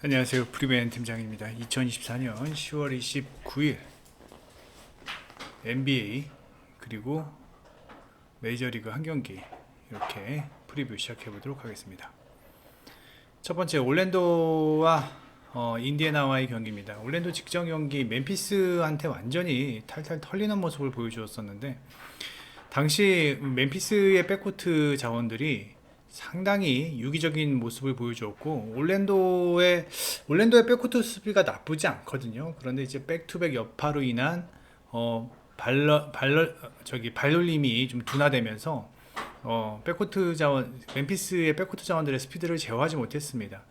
안녕하세요. 프리맨 팀장입니다. 2024년 10월 29일 NBA 그리고 메이저리그 한 경기 이렇게 프리뷰 시작해 보도록 하겠습니다. 첫 번째 올랜도와 인디애나와의 경기입니다. 올랜도 직전 경기 멤피스한테 완전히 탈탈 털리는 모습을 보여주었었는데 당시 멤피스의 백코트 자원들이 상당히 유기적인 모습을 보여주었고 올랜도의 백코트 수비가 나쁘지 않거든요. 그런데 이제 백투백 여파로 인한 발놀림이 좀 둔화되면서 백코트 자원 멤피스의 백코트 자원들의 스피드를 제어하지 못했습니다.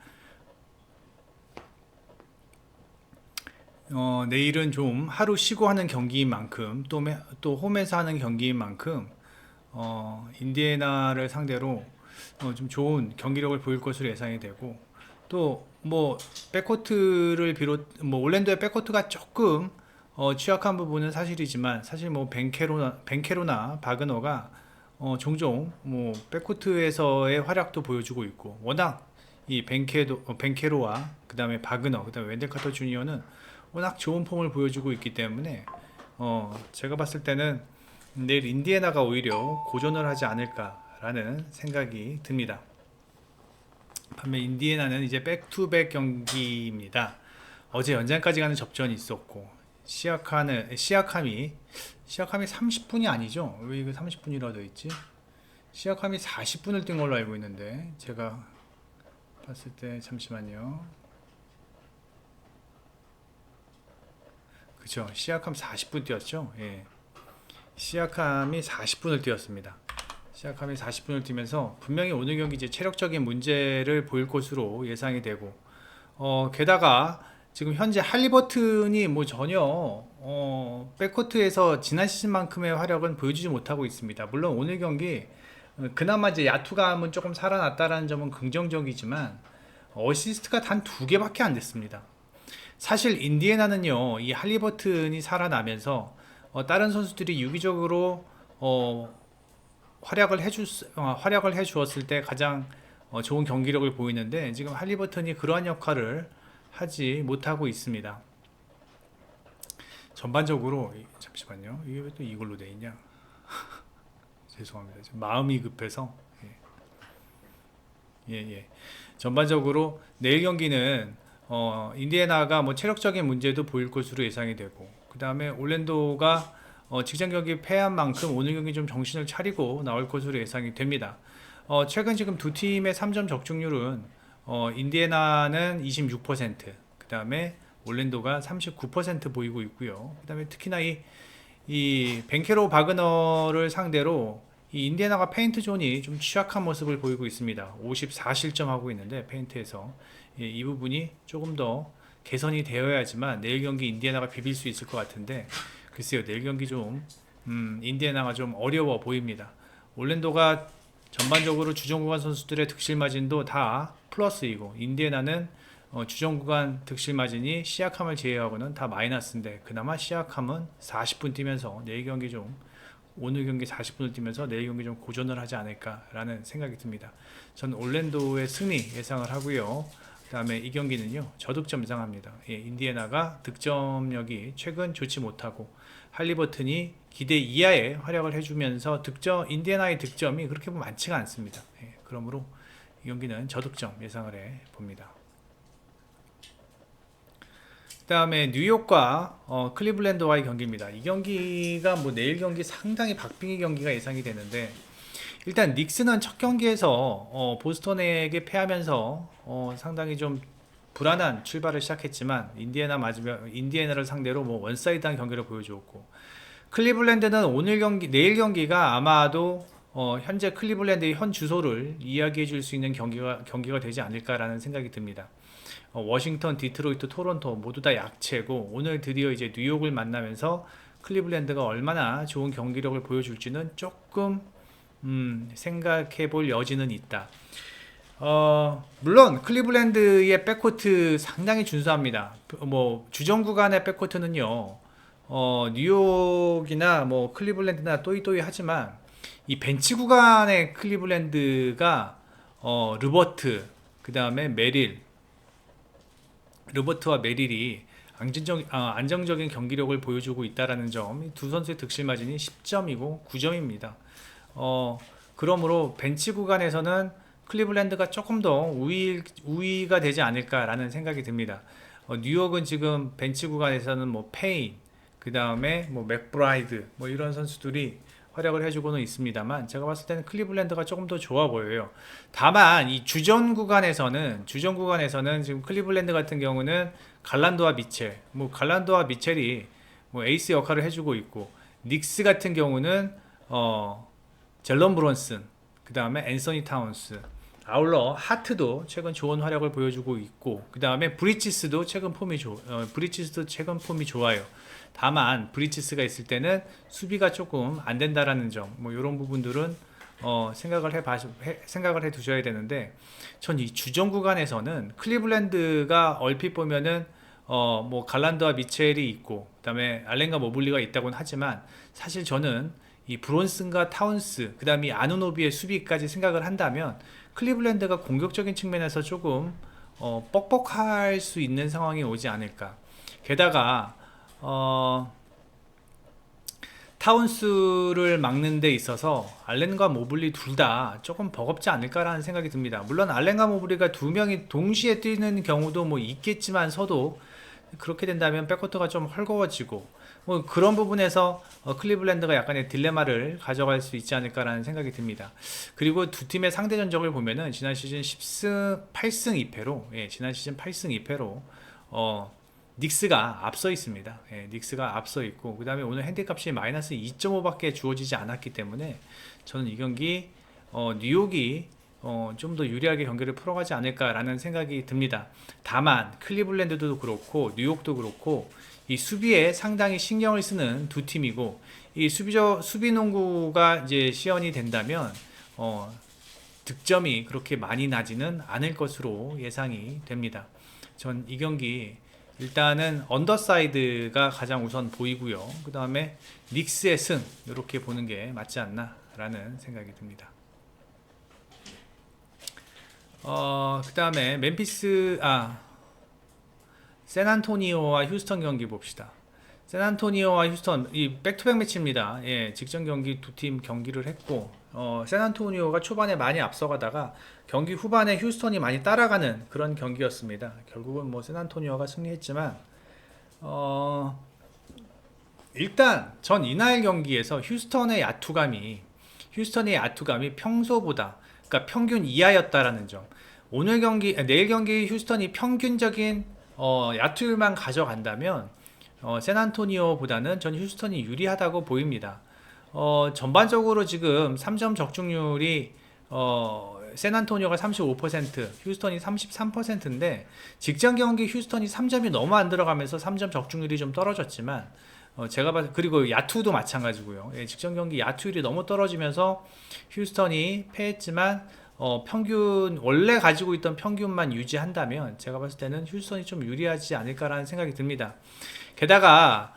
내일은 좀 하루 쉬고 하는 경기인 만큼 또 홈에서 하는 경기인 만큼 인디애나를 상대로 좀 좋은 경기력을 보일 것으로 예상이 되고 또 뭐 백코트를 비롯 뭐 올랜도의 백코트가 조금 취약한 부분은 사실이지만 사실 뭐 벤케로나 바그너가 종종 뭐 백코트에서의 활약도 보여주고 있고 워낙 이 벤케로와 그다음에 바그너 그다음에 웬델 카터 주니어는 워낙 좋은 폼을 보여주고 있기 때문에 제가 봤을 때는 내일 인디애나가 오히려 고전을 하지 않을까라는 생각이 듭니다. 반면 인디애나는 이제 백투백 경기입니다. 어제 연장까지 가는 접전이 있었고 시아캄이 30분이 아니죠? 왜 이거 30분이라고 되어 있지? 시아캄이 40분을 뛴 걸로 알고 있는데 제가 봤을 때 잠시만요. 그쵸? 시아캄 40분 뛰었죠? 예. 시아캄이 40분을 뛰었습니다. 시아캄이 40분을 뛰면서 분명히 오늘 경기 이제 체력적인 문제를 보일 것으로 예상이 되고 게다가 지금 현재 할리버튼이 뭐 전혀 백코트에서 지난 시즌만큼의 활약은 보여주지 못하고 있습니다. 물론 오늘 경기 그나마 이제 야투감은 조금 살아났다라는 점은 긍정적이지만 어시스트가 단 2개밖에 안 됐습니다. 사실 인디애나는요 이 할리버튼이 살아나면서 다른 선수들이 유기적으로 활약을 해주었을 때 가장 좋은 경기력을 보이는데 지금 할리버튼이 그러한 역할을 하지 못하고 있습니다. 전반적으로 잠시만요. 이게 왜 또 이걸로 돼 있냐? 죄송합니다. 지금 마음이 급해서 예. 전반적으로 내일 경기는 인디애나가 뭐 체력적인 문제도 보일 것으로 예상이 되고 그 다음에 올랜도가 직전 경기 패한 만큼 오늘 경기 좀 정신을 차리고 나올 것으로 예상이 됩니다. 최근 지금 두 팀의 3점 적중률은 인디애나는 26%, 그 다음에 올랜도가 39% 보이고 있고요. 그 다음에 특히나 이 벤케로 바그너를 상대로 이 인디애나가 페인트 존이 좀 취약한 모습을 보이고 있습니다. 54실점 하고 있는데 페인트에서 이 부분이 조금 더 개선이 되어야지만 내일 경기 인디애나가 비빌 수 있을 것 같은데 글쎄요 내일 경기 좀 인디애나가 좀 어려워 보입니다. 올랜도가 전반적으로 주전 구간 선수들의 득실 마진도 다 플러스이고 인디애나는 주전 구간 득실 마진이 시아캄을 제외하고는 다 마이너스인데 그나마 시아캄은 40분 뛰면서 내일 경기 좀 오늘 경기 40분을 뛰면서 내일 경기 좀 고전을 하지 않을까라는 생각이 듭니다. 저는 올랜도의 승리 예상을 하고요. 그 다음에 이 경기는요 저득점 예상합니다. 인디애나가 득점력이 최근 좋지 못하고 할리버튼이 기대 이하의 활약을 해주면서 인디애나의 득점이 그렇게 많지가 않습니다. 그러므로 이 경기는 저득점 예상을 해 봅니다. 그 다음에 뉴욕과 클리블랜드와의 경기입니다. 이 경기가 뭐 내일 경기 상당히 박빙의 경기가 예상이 되는데 일단 닉스는 첫 경기에서 보스턴에게 패하면서 상당히 좀 불안한 출발을 시작했지만 인디애나를 상대로 뭐 원사이드한 경기를 보여주었고 클리블랜드는 내일 경기가 아마도 현재 클리블랜드의 현 주소를 이야기해 줄 수 있는 경기가 되지 않을까라는 생각이 듭니다. 워싱턴, 디트로이트, 토론토 모두 다 약체고 오늘 드디어 이제 뉴욕을 만나면서 클리블랜드가 얼마나 좋은 경기력을 보여줄지는 조금 생각해 볼 여지는 있다. 물론 클리블랜드의 백코트 상당히 준수합니다. 뭐 주전 구간의 백코트는요 뉴욕이나 뭐 클리블랜드나 또이또이 하지만 이 벤치 구간의 클리블랜드가 르버트 그 다음에 메릴 르버트와 메릴이 안정적인 경기력을 보여주고 있다라는 점, 두 선수의 득실 마진이 10점이고 9점입니다. 그러므로 벤치 구간에서는 클리블랜드가 조금 더 우위가 되지 않을까라는 생각이 듭니다. 뉴욕은 지금 벤치 구간에서는 뭐 페인, 그 다음에 뭐 맥브라이드, 뭐 이런 선수들이 활약을 해주고는 있습니다만, 제가 봤을 때는 클리블랜드가 조금 더 좋아 보여요. 다만 이 주전 구간에서는 지금 클리블랜드 같은 경우는 갈란도와 미첼이 뭐 에이스 역할을 해주고 있고, 닉스 같은 경우는 젤런 브론슨, 그 다음에 앤서니 타운스, 아울러 하트도 최근 좋은 활약을 보여주고 있고, 그 다음에 브리치스도 최근 폼이 좋아요. 다만 브리치스가 있을 때는 수비가 조금 안 된다라는 점, 뭐 이런 부분들은 생각을 해 두셔야 되는데, 전 이 주전 구간에서는 클리블랜드가 얼핏 보면은 뭐 갈란드와 미첼이 있고, 그다음에 알렌과 모블리가 있다고는 하지만, 사실 저는 이 브론슨과 타운스, 그다음에 이 아누노비의 수비까지 생각을 한다면 클리블랜드가 공격적인 측면에서 조금 뻑뻑할 수 있는 상황이 오지 않을까. 게다가 타운스를 막는 데 있어서 알렌과 모블리 둘 다 조금 버겁지 않을까라는 생각이 듭니다. 물론 알렌과 모블리가 두 명이 동시에 뛰는 경우도 뭐 있겠지만서도, 그렇게 된다면 백코트가 좀 헐거워지고, 뭐 그런 부분에서 클리블랜드가 약간의 딜레마를 가져갈 수 있지 않을까라는 생각이 듭니다. 그리고 두 팀의 상대 전적을 보면은 지난 시즌 8승 2패로, 지난 시즌 8승 2패로 닉스가 앞서 있습니다. 닉스가 앞서 있고, 그 다음에 오늘 핸디값이 마이너스 2.5밖에 주어지지 않았기 때문에 저는 이 경기 뉴욕이 좀 더 유리하게 경기를 풀어가지 않을까라는 생각이 듭니다. 다만 클리블랜드도 그렇고 뉴욕도 그렇고 이 수비에 상당히 신경을 쓰는 두 팀이고, 이 수비 농구가 이제 시연이 된다면 득점이 그렇게 많이 나지는 않을 것으로 예상이 됩니다. 전 이 경기 일단은 언더사이드가 가장 우선 보이고요. 그 다음에 닉스의 승, 이렇게 보는 게 맞지 않나 라는 생각이 듭니다. 그 다음에 샌안토니오와 휴스턴 경기 봅시다. 샌안토니오와 휴스턴, 이 백투백 매치입니다. 직전 경기 두 팀 경기를 했고, 샌안토니오가 초반에 많이 앞서가다가 경기 후반에 휴스턴이 많이 따라가는 그런 경기였습니다. 결국은 뭐 샌안토니오가 승리했지만, 일단 전 이날 경기에서 휴스턴의 야투감이 평소보다, 그러니까 평균 이하였다라는 점. 내일 경기 휴스턴이 평균적인 야투율만 가져간다면 샌안토니오보다는 전 휴스턴이 유리하다고 보입니다. 전반적으로 지금 3점 적중률이 샌안토니오가 35%, 휴스턴이 33%인데, 직전 경기 휴스턴이 3점이 너무 안 들어가면서 3점 적중률이 좀 떨어졌지만, 그리고 야투도 마찬가지고요. 직전 경기 야투율이 너무 떨어지면서 휴스턴이 패했지만, 원래 가지고 있던 평균만 유지한다면 제가 봤을 때는 휴스턴이 좀 유리하지 않을까라는 생각이 듭니다. 게다가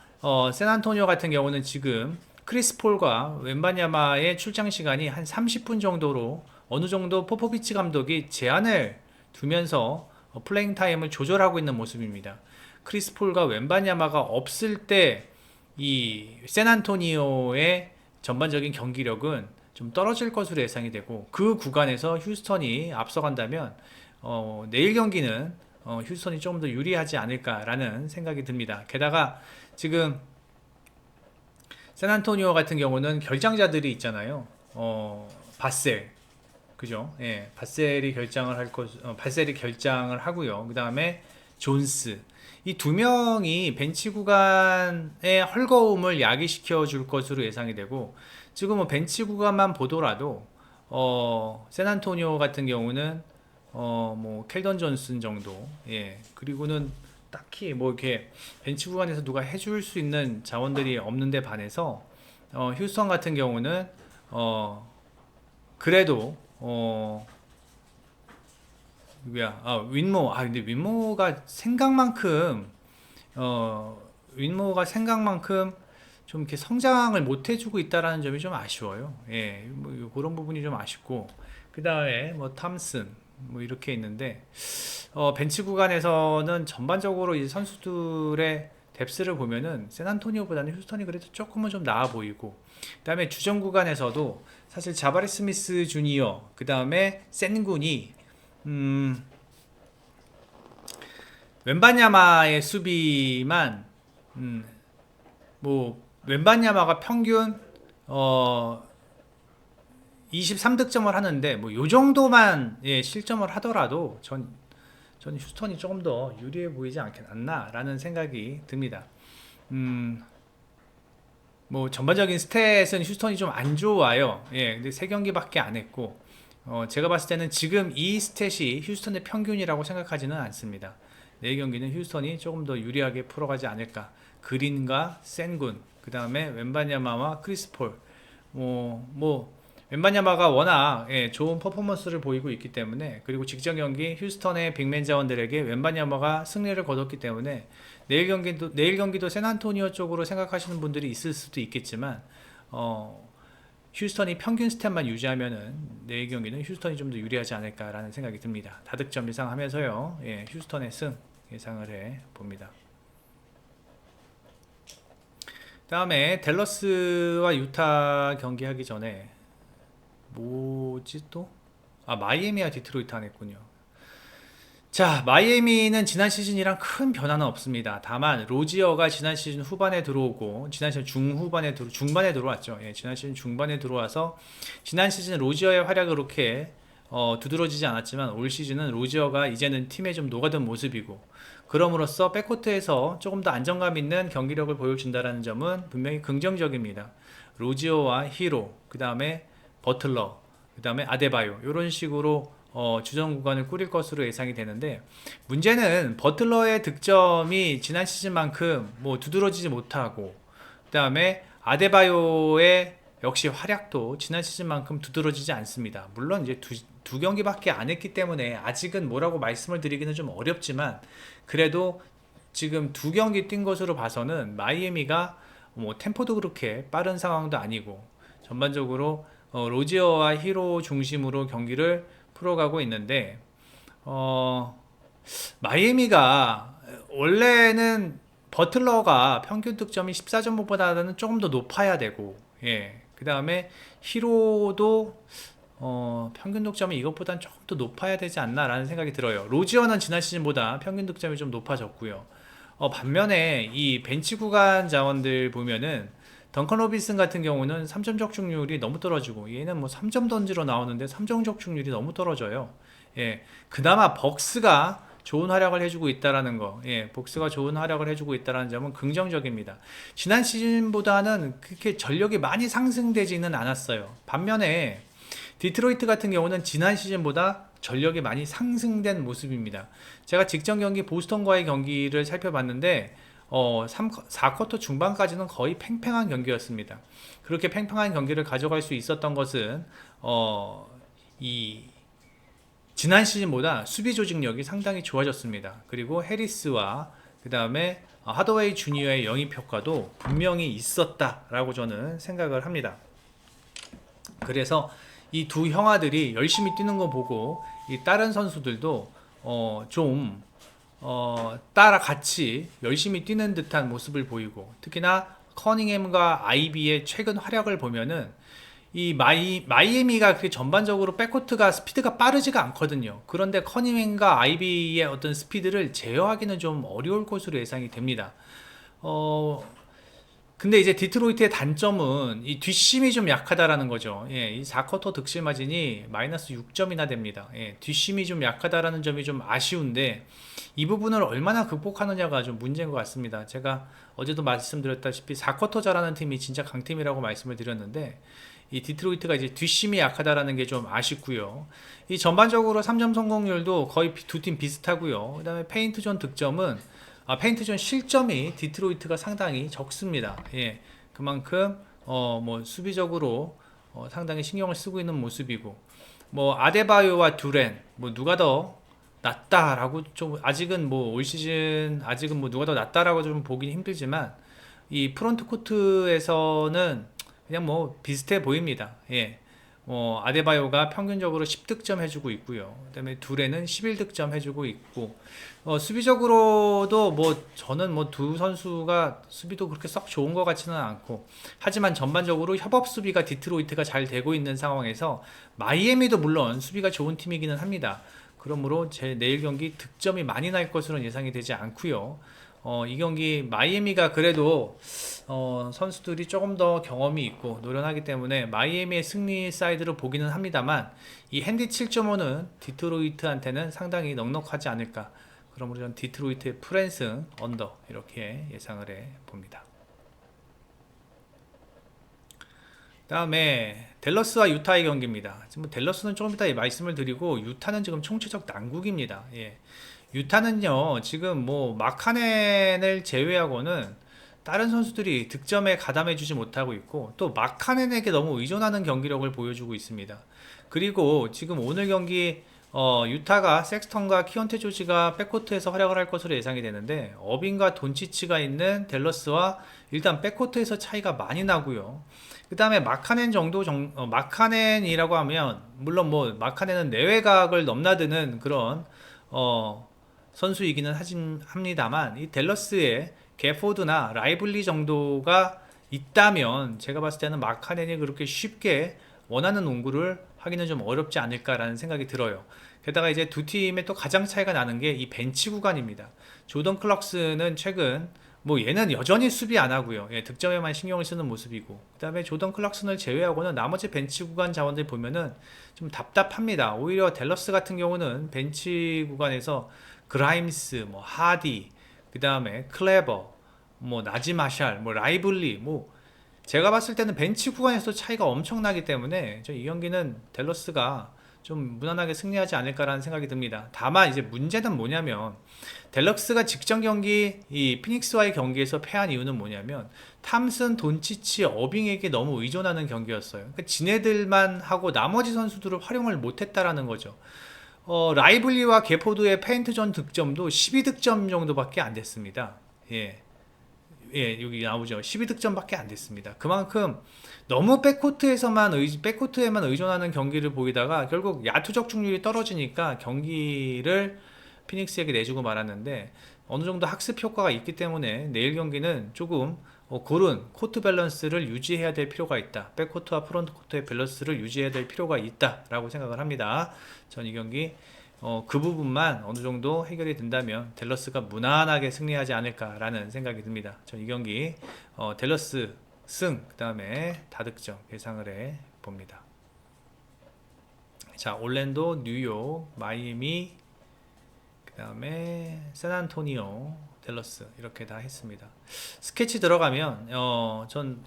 샌안토니오 같은 경우는 지금 크리스 폴과 웬바냐마의 출장 시간이 한 30분 정도로 어느 정도 포포비치 감독이 제한을 두면서 플레잉 타임을 조절하고 있는 모습입니다. 크리스 폴과 웬바냐마가 없을 때 이 샌안토니오의 전반적인 경기력은 좀 떨어질 것으로 예상이 되고, 그 구간에서 휴스턴이 앞서간다면 내일 경기는 휴스턴이 조금 더 유리하지 않을까라는 생각이 듭니다. 게다가 지금 샌안토니오 같은 경우는 결장자들이 있잖아요. 바셀, 그죠? 바셀이 결장을 하고요. 그 다음에 존스, 이 두 명이 벤치 구간의 헐거움을 야기시켜 줄 것으로 예상이 되고, 지금 뭐 벤치 구간만 보더라도 샌안토니오 같은 경우는 뭐 켈던 존슨 정도, 그리고는 딱히 뭐 이렇게 벤치 구간에서 누가 해줄 수 있는 자원들이 없는데 반해서 휴스턴 같은 경우는 그래도 근데 윈모가 생각만큼 좀 이렇게 성장을 못 해주고 있다라는 점이 좀 아쉬워요. 뭐 그런 부분이 좀 아쉽고, 그 다음에 뭐 탐슨, 뭐 이렇게 있는데 벤치 구간에서는 전반적으로 이 선수들의 뎁스를 보면은 샌안토니오보다는 휴스턴이 그래도 조금은 좀 나아 보이고, 그 다음에 주전 구간에서도 사실 자바리 스미스 주니어, 그 다음에 센군이 웬바냐마의 수비만 뭐 웬바냐마가 평균 23득점을 하는데 뭐 요 정도만 실점을 하더라도 전 휴스턴이 조금 더 유리해 보이지 않나라는 생각이 듭니다. 뭐 전반적인 스탯은 휴스턴이 좀 안 좋아요. 근데 3경기밖에 안 했고, 제가 봤을 때는 지금 이 스탯이 휴스턴의 평균이라고 생각하지는 않습니다. 4경기는 휴스턴이 조금 더 유리하게 풀어가지 않을까. 그린과 센군, 그 다음에 웬바냐마와 크리스폴, 웬바냐마가 워낙 좋은 퍼포먼스를 보이고 있기 때문에, 그리고 직전 경기 휴스턴의 빅맨 자원들에게 웬바냐마가 승리를 거뒀기 때문에 내일 경기도 샌안토니오 쪽으로 생각하시는 분들이 있을 수도 있겠지만, 휴스턴이 평균 스탯만 유지하면은 내일 경기는 휴스턴이 좀 더 유리하지 않을까라는 생각이 듭니다. 다득점 예상하면서요, 휴스턴의 승 예상을 해 봅니다. 다음에 댈러스와 유타 경기하기 전에 뭐지 또? 마이애미와 디트로이트 안 했군요. 자, 마이애미는 지난 시즌이랑 큰 변화는 없습니다. 다만 로지어가 지난 시즌 후반에 들어오고, 지난 시즌 중반에 들어왔죠. 지난 시즌 중반에 들어와서 지난 시즌 로지어의 활약이 그렇게 두드러지지 않았지만, 올 시즌은 로지어가 이제는 팀에 좀 녹아든 모습이고, 그럼으로써 백코트에서 조금 더 안정감 있는 경기력을 보여준다는 점은 분명히 긍정적입니다. 로지어와 히로, 그 다음에 버틀러, 그 다음에 아데바요, 이런 식으로 주전 구간을 꾸릴 것으로 예상이 되는데, 문제는 버틀러의 득점이 지난 시즌만큼 뭐 두드러지지 못하고, 그 다음에 아데바요의 역시 활약도 지난 시즌만큼 두드러지지 않습니다. 물론 이제 두 경기밖에 안 했기 때문에 아직은 뭐라고 말씀을 드리기는 좀 어렵지만, 그래도 지금 2경기 뛴 것으로 봐서는 마이애미가 뭐 템포도 그렇게 빠른 상황도 아니고, 전반적으로 로지어와 히로 중심으로 경기를 풀어가고 있는데, 마이애미가 원래는 버틀러가 평균 득점이 14.5보다는 조금 더 높아야 되고, 그 다음에 히로도 평균 득점이 이것보다는 조금 더 높아야 되지 않나 라는 생각이 들어요. 로지어는 지난 시즌보다 평균 득점이 좀 높아졌고요. 반면에 이 벤치 구간 자원들 보면은 덩컨 로빈슨 같은 경우는 3점 적중률이 너무 떨어지고, 얘는 뭐 3점 던지러 나오는데 3점 적중률이 너무 떨어져요. 그나마 벅스가 좋은 활약을 해주고 있다라는 거, 벅스가 좋은 활약을 해주고 있다라는 점은 긍정적입니다. 지난 시즌보다는 그렇게 전력이 많이 상승되지는 않았어요. 반면에 디트로이트 같은 경우는 지난 시즌보다 전력이 많이 상승된 모습입니다. 제가 직전 경기 보스턴과의 경기를 살펴봤는데 4쿼터 중반까지는 거의 팽팽한 경기였습니다. 그렇게 팽팽한 경기를 가져갈 수 있었던 것은 이 지난 시즌보다 수비 조직력이 상당히 좋아졌습니다. 그리고 해리스와 그 다음에 하더웨이 주니어의 영입 효과도 분명히 있었다라고 저는 생각을 합니다. 그래서 이 두 형아들이 열심히 뛰는 거 보고 이 다른 선수들도 좀 따라 같이 열심히 뛰는 듯한 모습을 보이고, 특히나 커닝햄과 아이비의 최근 활약을 보면은 이 마이애미가 그렇게 전반적으로 백코트가 스피드가 빠르지가 않거든요. 그런데 커닝햄과 아이비의 어떤 스피드를 제어하기는 좀 어려울 것으로 예상이 됩니다. 근데 이제 디트로이트의 단점은 이 뒷심이 좀 약하다라는 거죠. 이 4쿼터 득실 마진이 마이너스 6점이나 됩니다. 뒷심이 좀 약하다라는 점이 좀 아쉬운데, 이 부분을 얼마나 극복하느냐가 좀 문제인 것 같습니다. 제가 어제도 말씀드렸다시피 4쿼터 잘하는 팀이 진짜 강팀이라고 말씀을 드렸는데, 이 디트로이트가 이제 뒷심이 약하다라는 게 좀 아쉽고요. 이 전반적으로 3점 성공률도 거의 두 팀 비슷하고요. 그 다음에 페인트존 득점은 페인트존 실점이 디트로이트가 상당히 적습니다. 그만큼 뭐 수비적으로 상당히 신경을 쓰고 있는 모습이고, 뭐 아데바요와 듀렌 뭐 누가 더 낫다라고 좀 아직은 뭐 올 시즌 아직은 뭐 누가 더 낫다라고 좀 보기 힘들지만, 이 프론트 코트에서는 그냥 뭐 비슷해 보입니다. 아데바요가 평균적으로 10득점 해주고 있고요. 그다음에 둘에는 11득점 해주고 있고, 수비적으로도 뭐 저는 뭐 두 선수가 수비도 그렇게 썩 좋은 것 같지는 않고, 하지만 전반적으로 협업 수비가 디트로이트가 잘 되고 있는 상황에서 마이애미도 물론 수비가 좋은 팀이기는 합니다. 그러므로 제 내일 경기 득점이 많이 날 것으로는 예상이 되지 않고요. 이 경기 마이애미가 그래도 선수들이 조금 더 경험이 있고 노련하기 때문에 마이애미의 승리 사이드로 보기는 합니다만, 이 핸디 7.5는 디트로이트한테는 상당히 넉넉하지 않을까. 그러므로 전 디트로이트의 프랜승 언더 이렇게 예상을 해 봅니다. 다음에 댈러스와 유타의 경기입니다. 지금 댈러스는 조금 이따 말씀을 드리고, 유타는 지금 총체적 난국입니다. 예. 유타는요 지금 뭐 마카넨을 제외하고는 다른 선수들이 득점에 가담해주지 못하고 있고, 또 마카넨에게 너무 의존하는 경기력을 보여주고 있습니다. 그리고 지금 오늘 경기 유타가 섹스턴과 키언테 조지가 백코트에서 활약을 할 것으로 예상이 되는데, 어빈과 돈치치가 있는 댈러스와 일단 백코트에서 차이가 많이 나고요. 그 다음에 마카넨 정도 마카넨이라고 하면 물론 뭐 마카넨은 내외각을 넘나드는 그런 선수이기는 합니다만, 이 댈러스의 게포드나 라이블리 정도가 있다면 제가 봤을 때는 마카넨이 그렇게 쉽게 원하는 농구를 하기는 좀 어렵지 않을까라는 생각이 들어요. 게다가 이제 두 팀의 또 가장 차이가 나는 게 이 벤치 구간입니다. 조던 클럭스는 최근 뭐 얘는 여전히 수비 안 하고요. 예, 득점에만 신경을 쓰는 모습이고, 그 다음에 조던 클락슨을 제외하고는 나머지 벤치 구간 자원들 보면은 좀 답답합니다. 오히려 댈러스 같은 경우는 벤치 구간에서 그라임스, 뭐 하디, 그 다음에 클레버, 뭐 나지 마샬, 뭐 라이블리, 뭐 제가 봤을 때는 벤치 구간에서 차이가 엄청나기 때문에 저 이 경기는 댈러스가 좀 무난하게 승리하지 않을까라는 생각이 듭니다. 다만 이제 문제는 뭐냐면, 댈러스가 직전 경기 이 피닉스와의 경기에서 패한 이유는 뭐냐면, 탐슨, 돈치치, 어빙에게 너무 의존하는 경기였어요. 그러니까 지네들만 하고 나머지 선수들을 활용을 못했다라는 거죠. 라이블리와 게포드의 페인트전 득점도 12득점 정도밖에 안 됐습니다. 예. 예, 여기 나오죠. 12득점밖에 안 됐습니다. 그만큼 너무 백코트에만 의존하는 경기를 보이다가 결국 야투 적중률이 떨어지니까 경기를 피닉스에게 내주고 말았는데, 어느 정도 학습 효과가 있기 때문에 내일 경기는 조금 고른 코트 밸런스를 유지해야 될 필요가 있다. 백코트와 프론트 코트의 밸런스를 유지해야 될 필요가 있다라고 생각을 합니다. 전 이 경기 그 부분만 어느 정도 해결이 된다면 댈러스가 무난하게 승리하지 않을까라는 생각이 듭니다. 전 이 경기 댈러스 승, 그 다음에 다득점 예상을 해 봅니다. 자, 올랜도, 뉴욕, 마이애미, 그 다음에 샌안토니오, 댈러스 이렇게 다 했습니다. 스케치 들어가면 전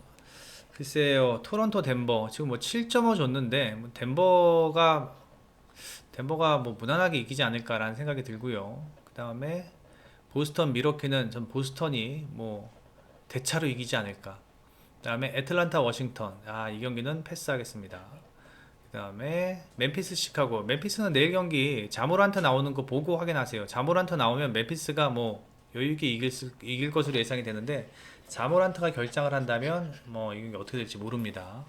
글쎄요, 토론토, 덴버 지금 뭐 7.5 줬는데 뭐 덴버가 뭐 무난하게 이기지 않을까라는 생각이 들고요. 그 다음에 보스턴, 미러키는 전 보스턴이 뭐 대차로 이기지 않을까. 그 다음에 애틀란타, 워싱턴, 이 경기는 패스하겠습니다. 그 다음에 멤피스, 시카고. 멤피스는 내일 경기 자모란트 나오는 거 보고 확인하세요. 자모란트 나오면 멤피스가 뭐 여유있게 이길 것으로 예상이 되는데, 자모란트가 결장을 한다면 뭐 이게 어떻게 될지 모릅니다.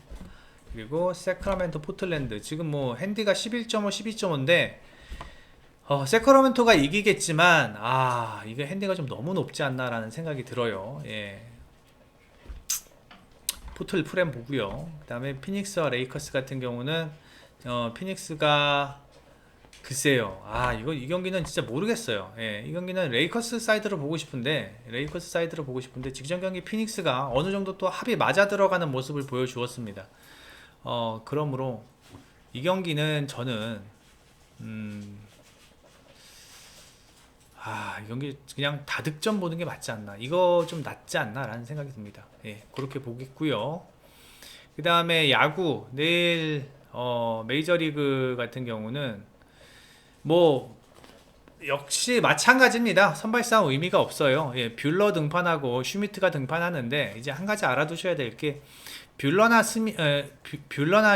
그리고 세크라멘토, 포틀랜드 지금 뭐 핸디가 11.5, 12.5인데 세크라멘토가 이기겠지만 이게 핸디가 좀 너무 높지 않나라는 생각이 들어요. 예. 포틀 프렘 보고요. 그 다음에 피닉스와 레이커스 같은 경우는 피닉스가 글쎄요. 이 경기는 진짜 모르겠어요. 예, 이 경기는 레이커스 사이드로 보고 싶은데 직전 경기 피닉스가 어느 정도 또 합이 맞아 들어가는 모습을 보여주었습니다. 그러므로 이 경기는 저는 이 경기 그냥 다득점 보는 게 맞지 않나, 이거 좀 낫지 않나 라는 생각이 듭니다. 예, 그렇게 보겠고요. 그 다음에 야구, 내일 메이저리그 같은 경우는 뭐 역시 마찬가지입니다. 선발 싸움 의미가 없어요. 예, 뷰러 등판하고 슈미트가 등판하는데, 이제 한 가지 알아두셔야 될 게, 뷰러나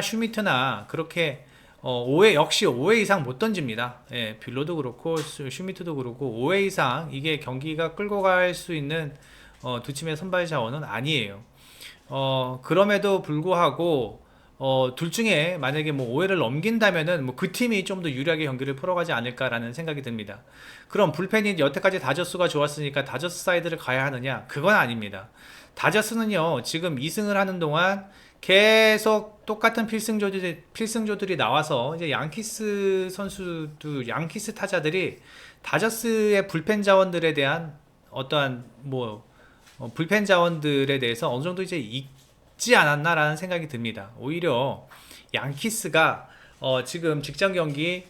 슈미트나 그렇게 5회 이상 못 던집니다. 예, 뷰러도 그렇고 슈미트도 그렇고 5회 이상 이게 경기가 끌고 갈 수 있는 두 팀의 선발 자원은 아니에요. 그럼에도 불구하고 둘 중에 만약에 뭐 5회를 넘긴다면은 뭐 그 팀이 좀 더 유리하게 경기를 풀어가지 않을까라는 생각이 듭니다. 그럼 불펜이 여태까지 다저스가 좋았으니까 다저스 사이드를 가야 하느냐? 그건 아닙니다. 다저스는요, 지금 2승을 하는 동안 계속 똑같은 필승조들이 나와서 이제 양키스 선수도 양키스 타자들이 다저스의 불펜 자원들에 대한 어떠한 뭐 불펜 자원들에 대해서 어느 정도 이제 익지 않았나라는 생각이 듭니다. 오히려 양키스가 지금 직전 경기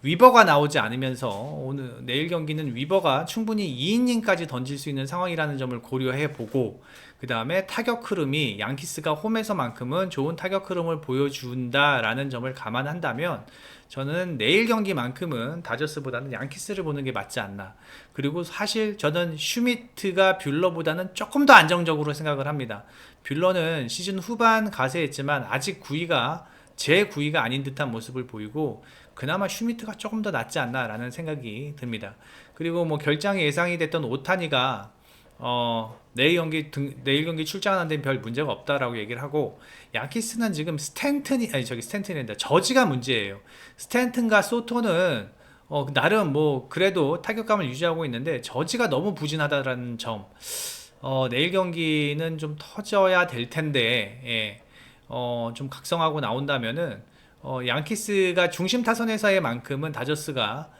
위버가 나오지 않으면서 오늘 내일 경기는 위버가 충분히 2이닝까지 던질 수 있는 상황이라는 점을 고려해 보고 그 다음에 타격 흐름이 양키스가 홈에서만큼은 좋은 타격 흐름을 보여준다라는 점을 감안한다면 저는 내일 경기만큼은 다저스보다는 양키스를 보는 게 맞지 않나. 그리고 사실 저는 슈미트가 뷰러보다는 조금 더 안정적으로 생각을 합니다. 뷰러는 시즌 후반 가세했지만 아직 구위가 제 구위가 아닌 듯한 모습을 보이고 그나마 슈미트가 조금 더 낫지 않나라는 생각이 듭니다. 그리고 뭐 결장이 예상이 됐던 오타니가 내일 경기 출장하는 데는 별 문제가 없다라고 얘기를 하고 양키스는 지금 스탠튼이란다. 저지가 문제예요. 스탠튼과 소토는 나름 뭐 그래도 타격감을 유지하고 있는데 저지가 너무 부진하다라는 점. 내일 경기는 좀 터져야 될 텐데 좀 각성하고 나온다면은 양키스가 중심 타선에서의 만큼은 다저스보다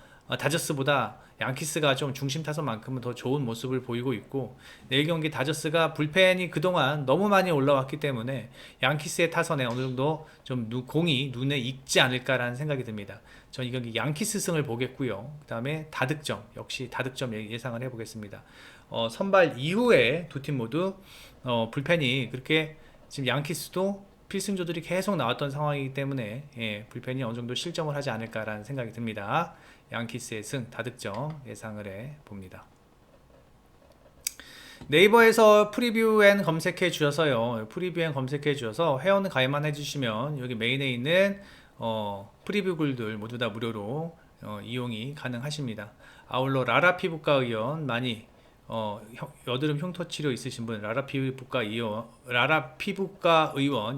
양키스가 좀 중심 타선만큼은 더 좋은 모습을 보이고 있고 내일 경기 다저스가 불펜이 그동안 너무 많이 올라왔기 때문에 양키스의 타선에 어느 정도 좀 공이 눈에 익지 않을까라는 생각이 듭니다. 전 이 경기 양키스 승을 보겠고요. 그 다음에 다득점 역시 다득점 예상을 해보겠습니다. 선발 이후에 두 팀 모두 불펜이 그렇게 지금 양키스도 필승조들이 계속 나왔던 상황이기 때문에 불펜이 어느 정도 실점을 하지 않을까라는 생각이 듭니다. 양키스의 승 다득점 예상을 해 봅니다. 네이버에서 프리뷰엔 검색해 주셔서요. 프리뷰엔 검색해 주셔서 회원 가입만 해주시면 여기 메인에 있는 프리뷰 글들 모두 다 무료로 이용이 가능하십니다. 아울러 라라 피부과 의원 많이 여드름 흉터 치료 있으신 분 라라 피부과 의원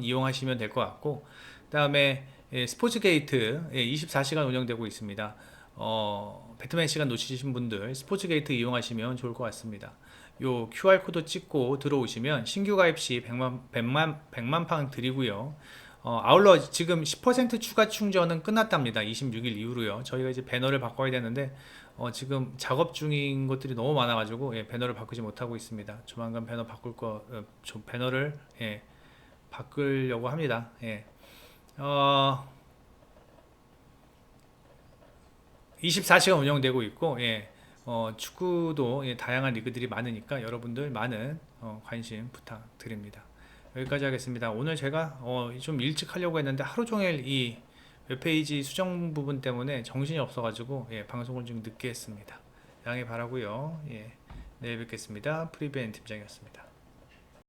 이용하시면 될 것 같고 그 다음에 스포츠 게이트 24시간 운영되고 있습니다. 배트맨 시간 놓치신 분들 스포츠 게이트 이용하시면 좋을 것 같습니다. 요 QR코드 찍고 들어오시면 신규 가입 시 100만 팡 드리고요. 아울러 지금 10% 추가 충전은 끝났답니다. 26일 이후로요. 저희가 이제 배너를 바꿔야 되는데 지금 작업 중인 것들이 너무 많아가지고 배너를 바꾸지 못하고 있습니다. 조만간 배너 배너를 바꾸려고 합니다. 24시간 운영되고 있고 축구도 다양한 리그들이 많으니까 여러분들 많은 관심 부탁드립니다. 여기까지 하겠습니다. 오늘 제가 좀 일찍 하려고 했는데 하루 종일 이 웹페이지 수정 부분 때문에 정신이 없어가지고 방송을 좀 늦게 했습니다. 양해 바라고요. 내일 뵙겠습니다. 프리벤 팀장이었습니다.